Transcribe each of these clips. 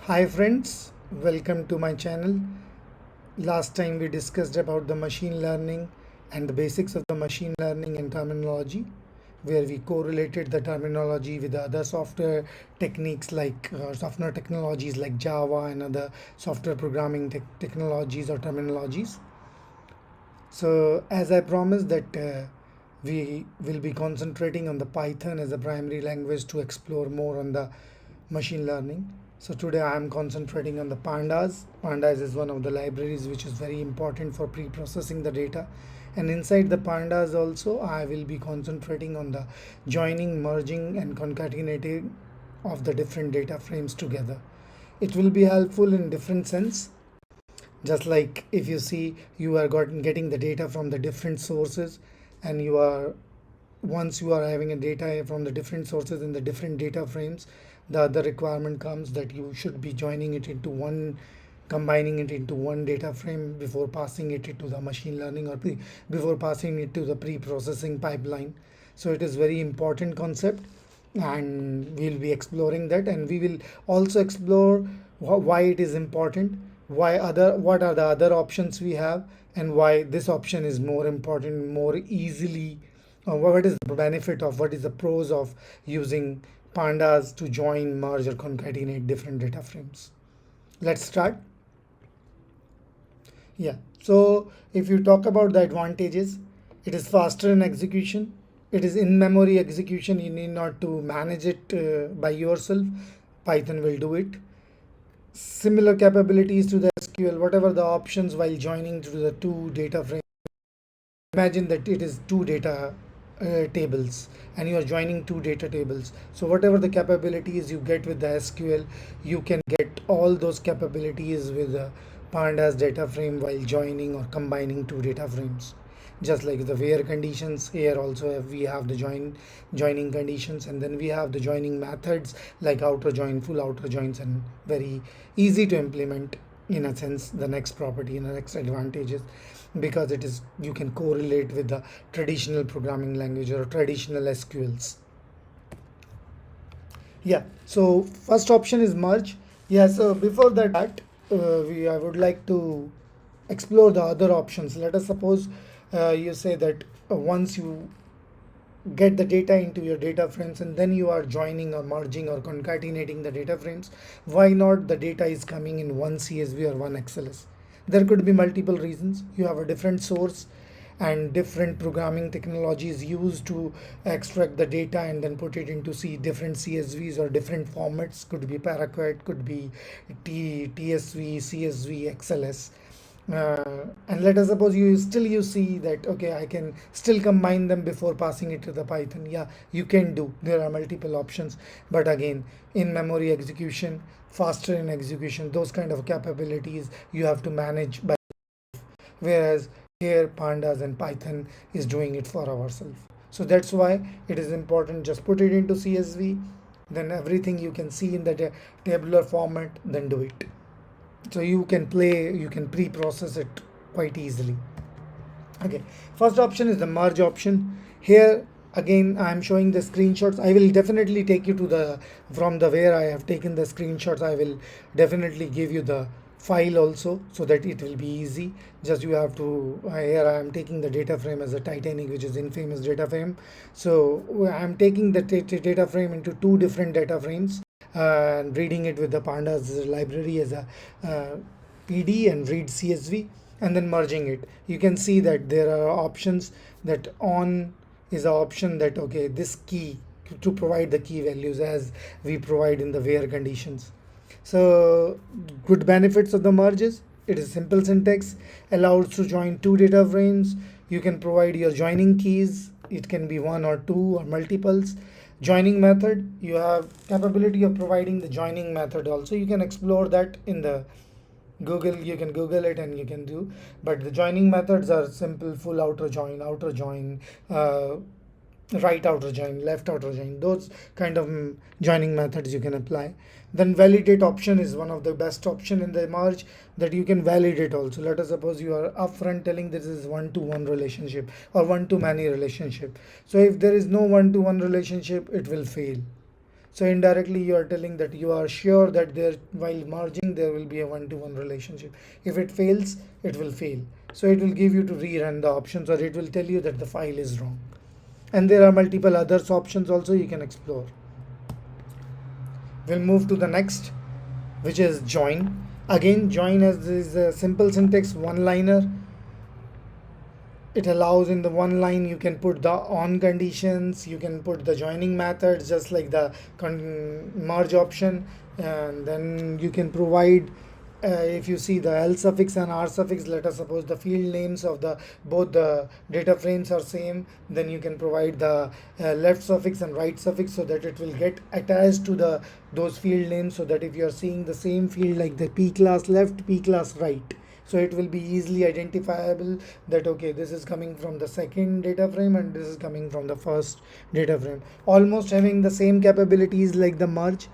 Hi friends, welcome to my channel. Last time we discussed about the machine learning and the basics of the machine learning and terminology, where we correlated the terminology with the other software techniques like software technologies like Java and other software programming technologies or terminologies. So as I promised that we will be concentrating on the Python as a primary language to explore more on the machine learning. So today I am concentrating on the Pandas. Pandas is one of the libraries which is very important for pre-processing the data. And inside the Pandas also I will be concentrating on the joining, merging and concatenating of the different data frames together. It will be helpful in different sense, just like if you see you are getting the data from the different sources, and you are once you are having a data from the different sources in the different data frames, the other requirement comes that you should be joining it into one, combining it into one data frame before passing it into the machine learning or before passing it to the pre-processing pipeline. So it is very important concept, and we'll be exploring that, and we will also explore why it is important, what are the other options we have, and why this option is more important, more easily, what is the benefit of, what is the pros of using pandas to join, merge or concatenate different data frames. Let's start. Yeah. So if you talk about the advantages, it is faster in execution. It is in-memory execution. You need not to manage it by yourself. Python will do it. Similar capabilities to the SQL, whatever the options while joining to the two data frames. Imagine that it is two data tables and you are joining two data tables. So whatever the capabilities you get with the SQL, you can get all those capabilities with the pandas data frame while joining or combining two data frames. Just like the where conditions, here also we have the joining conditions, and then we have the joining methods like outer join, full outer joins, and very easy to implement in a sense the next property and the next advantages, because it is you can correlate with the traditional programming language or traditional SQLs. Yeah, so first option is merge. Yeah, so before that, I would like to explore the other options. Let us suppose you say that once you get the data into your data frames and then you are joining or merging or concatenating the data frames, why not the data is coming in one CSV or one XLS? There could be multiple reasons. You have a different source and different programming technologies used to extract the data and then put it into different CSVs or different formats. Could be paraquat, could be TSV, CSV, XLS. And let us suppose you see that okay, I can still combine them before passing it to the Python. Yeah, you can do. There are multiple options, but again, in memory execution, faster in execution, those kind of capabilities you have to manage by, whereas here pandas and Python is doing it for ourselves. So that's why it is important, just put it into CSV, then everything you can see in the tabular format, then do it. So you can pre-process it quite easily. Okay, first option is the merge option. Here again I am showing the screenshots. I will definitely take you to the, from the where I have taken the screenshots, I will definitely give you the file also so that it will be easy. Just you have to, here I am taking the data frame as a Titanic, which is infamous data frame. So I am taking the data frame into two different data frames and reading it with the pandas library as a PD and read CSV, and then merging it. You can see that there are options, that on is an option that okay, this key to provide the key values as we provide in the where conditions. So good benefits of the merges: it is simple syntax, allows to join two data frames. You can provide your joining keys, it can be one or two or multiples. Joining method, you have capability of providing the joining method also. You can explore that in the Google, you can Google it and you can do. But the joining methods are simple: full outer join, uh, right outer join, left outer join. Those kind of joining methods you can apply. Then validate option is one of the best option in the merge, that you can validate also. Let us suppose you are upfront telling this is one-to-one relationship or one-to-many relationship. So if there is no one-to-one relationship, it will fail. So indirectly you are telling that you are sure that there, while merging, there will be a one-to-one relationship. If it fails, it will fail. So it will give you to rerun the options, or it will tell you that the file is wrong. And there are multiple other options also you can explore. We'll move to the next, which is join. Again, join has this simple syntax, one liner. It allows in the one line you can put the on conditions, you can put the joining methods just like the merge option, and then you can provide if you see the L suffix and R suffix, let us suppose the field names of the both the data frames are same, then you can provide the left suffix and right suffix so that it will get attached to the those field names, so that if you are seeing the same field like the P class left, P class right, so it will be easily identifiable that okay, this is coming from the second data frame and this is coming from the first data frame, almost having the same capabilities like the merge,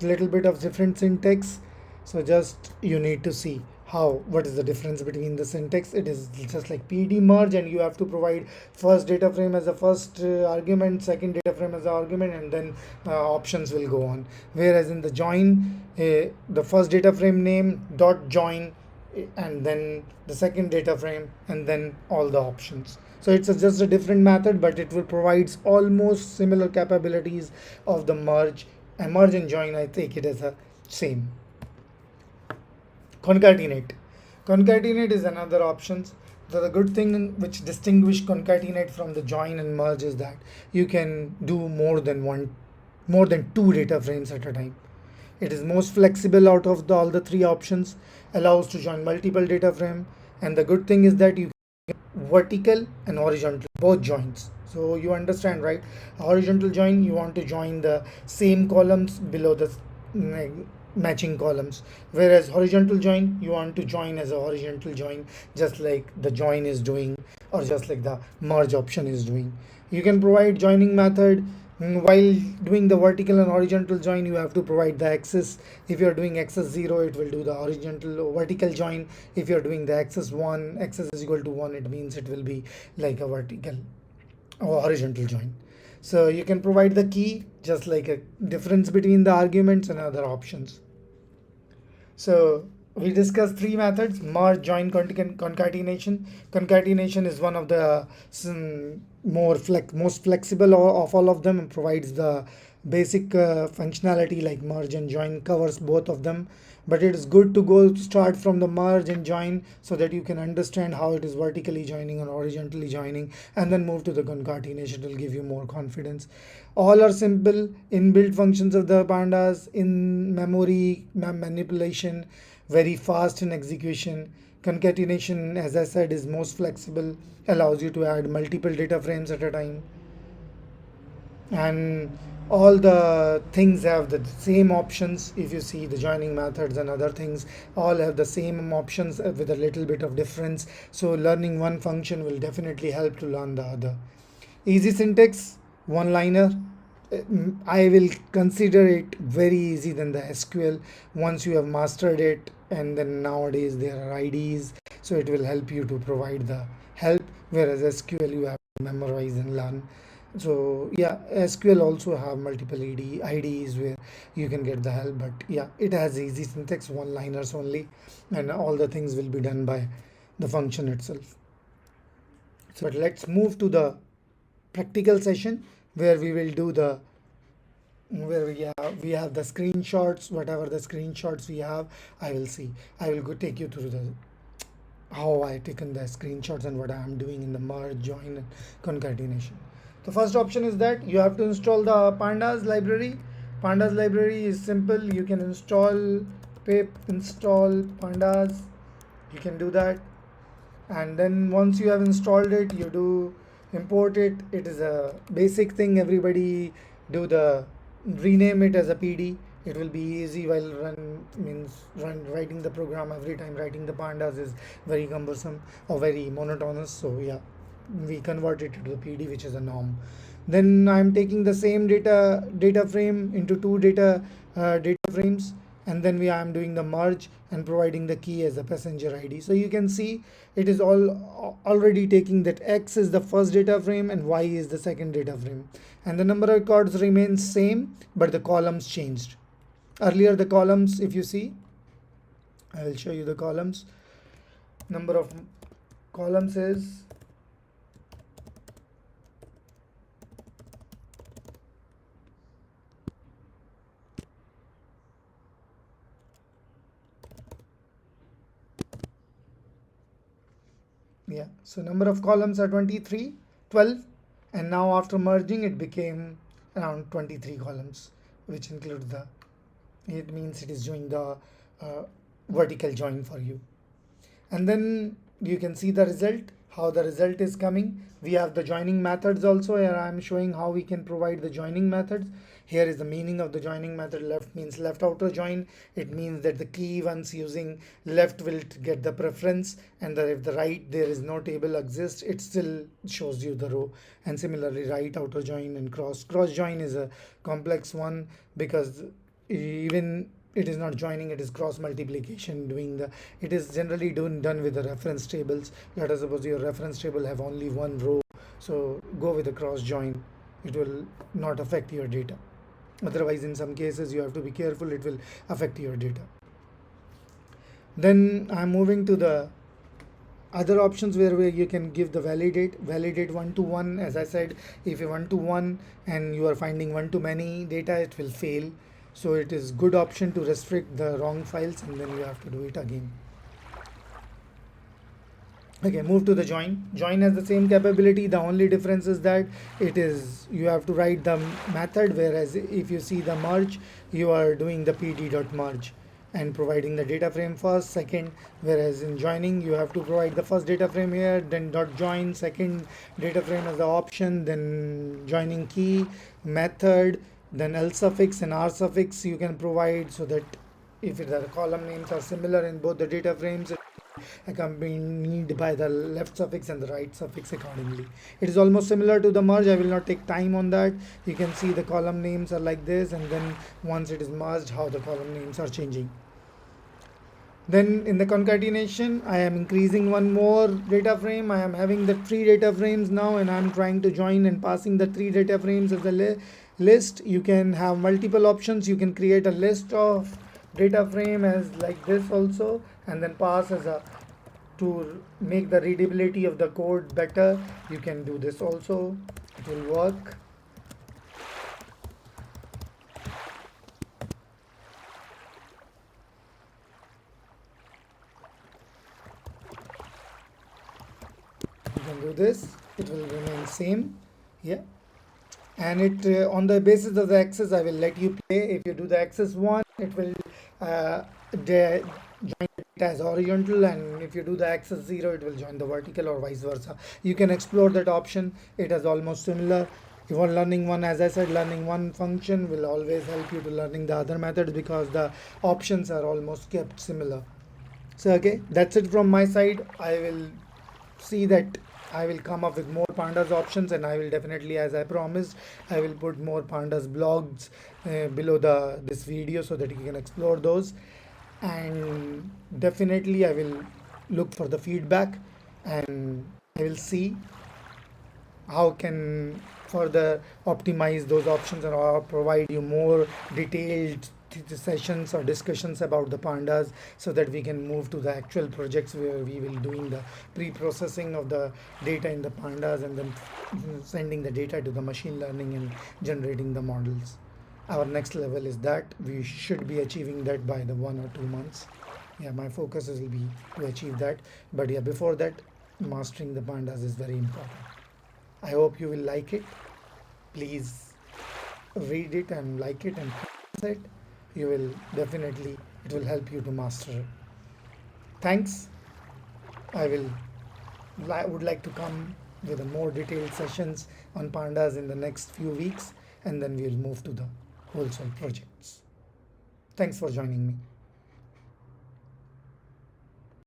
little bit of different syntax. So just you need to see what is the difference between the syntax. It is just like PD merge, and you have to provide first data frame as a first argument, second data frame as an argument, and then options will go on. Whereas in the join, the first data frame name dot join, and then the second data frame, and then all the options. So it's just a different method, but it will provides almost similar capabilities of the merge. And merge and join, I take it as a same. Concatenate. Concatenate is another option. So the good thing which distinguish concatenate from the join and merge is that you can do more than two data frames at a time. It is most flexible out of all the three options, allows to join multiple data frame, and the good thing is that you can vertical and horizontal both joins. So you understand, right? Horizontal join, you want to join the same columns below the matching columns, whereas horizontal join, you want to join as a horizontal join, just like the join is doing, or just like the merge option is doing. You can provide joining method. While doing the vertical and horizontal join, you have to provide the axis. If you are doing axis 0, it will do the horizontal or vertical join. If you are doing the axis 1, axis is equal to 1, it means it will be like a vertical or horizontal join. So you can provide the key, just like a difference between the arguments and other options. So we discussed three methods: merge, join, concatenation. Concatenation is one of the most flexible of all of them, and provides the basic functionality like merge and join, covers both of them. But it is good to start from the merge and join so that you can understand how it is vertically joining and horizontally joining, and then move to the concatenation. It will give you more confidence. All are simple inbuilt functions of the pandas, in memory manipulation, very fast in execution. Concatenation, as I said, is most flexible, allows you to add multiple data frames at a time, and all the things have the same options. If you see the joining methods and other things, all have the same options with a little bit of difference. So learning one function will definitely help to learn the other. Easy syntax, one liner. I will consider it very easy than the SQL once you have mastered it, and then nowadays there are IDs, so it will help you to provide the help, whereas SQL you have to memorize and learn. So yeah, SQL also have multiple IDs where you can get the help, but yeah, it has easy syntax, one liners only, and all the things will be done by the function itself. So but let's move to the practical session where we will do the where we have the screenshots. Whatever the screenshots we have, I will see. I will go take you through the how I taken the screenshots and what I am doing in the merge, join, and concatenation. The first option is that you have to install the pandas library. Pandas library is simple. You can install pip install pandas. You can do that, and then once you have installed it, you do import it. It is a basic thing. Everybody do the rename it as a PD. It will be easy while writing the program. Every time writing the pandas is very cumbersome or very monotonous. So yeah, we convert it to the PD, which is a norm. Then I'm taking the same data frame into two data frames. and then I am doing the merge and providing the key as a passenger ID. So you can see it is all already taking that X is the first data frame and Y is the second data frame, and the number of records remains same, but the columns changed. Earlier the columns, if you see, I will show you the columns. Number of columns is so number of columns are 23, 12, and now after merging it became around 23 columns, which includes the, it means it is doing the vertical join for you. And then you can see the result, how the result is coming. We have the joining methods also. Here I am showing how we can provide the joining methods. Here is the meaning of the joining method. Left means left outer join. It means that the key once using left will get the preference, and if the right there is no table exists, it still shows you the row. And similarly right outer join and cross join is a complex one, because even it is not joining, it is cross multiplication. It is generally done with the reference tables. Let us suppose your reference table have only one row, so go with the cross join. It will not affect your data. Otherwise, in some cases you have to be careful, it will affect your data. Then I'm moving to the other options where you can give the validate 1-to-1. As I said, if you 1-to-1 and you are finding one-to-many data, it will fail. So it is good option to restrict the wrong files, and then you have to do it again. Okay, move to the join. Join has the same capability. The only difference is that you have to write the method, whereas if you see the merge, you are doing the pd.merge and providing the data frame first, second, whereas in joining you have to provide the first data frame here, then dot join, second data frame as the option, then joining key, method, then L suffix and R suffix you can provide, so that if the column names are similar in both the data frames, accompanied by the left suffix and the right suffix accordingly. It is almost similar to the merge. I will not take time on that. You can see the column names are like this, and then once it is merged, how the column names are changing. Then in the concatenation, I am increasing one more data frame. I am having the 3 data frames now, and I am trying to join and passing the 3 data frames as a list. You can have multiple options. You can create a list of data frame as like this also, and then pass as to make the readability of the code better. You can do this also. It will work. Do this, it will remain same. And it on the basis of the axis, I will let you play. If you do the axis 1, it will join it as horizontal, and if you do the axis 0, it will join the vertical, or vice versa. You can explore that option. It is almost similar. If you are learning one, as I said, learning one function will always help you to learning the other methods, because the options are almost kept similar. So okay, that's it from my side. I will see that I will come up with more pandas options, and I will definitely, as I promised, I will put more pandas blogs below this video, so that you can explore those. And definitely I will look for the feedback, and I will see how can further optimize those options, or provide you more detailed sessions or discussions about the pandas, so that we can move to the actual projects where we will doing the pre-processing of the data in the pandas, and then sending the data to the machine learning and generating the models. Our next level is that we should be achieving that by the 1 or 2 months. My focus will be to achieve that, but before that, mastering the pandas is very important. I hope you will like it. Please read it and like it and it. You will definitely, it will help you to master it. Thanks. I would like to come with a more detailed sessions on pandas in the next few weeks, and then we'll move to the wholesale projects. Thanks for joining me.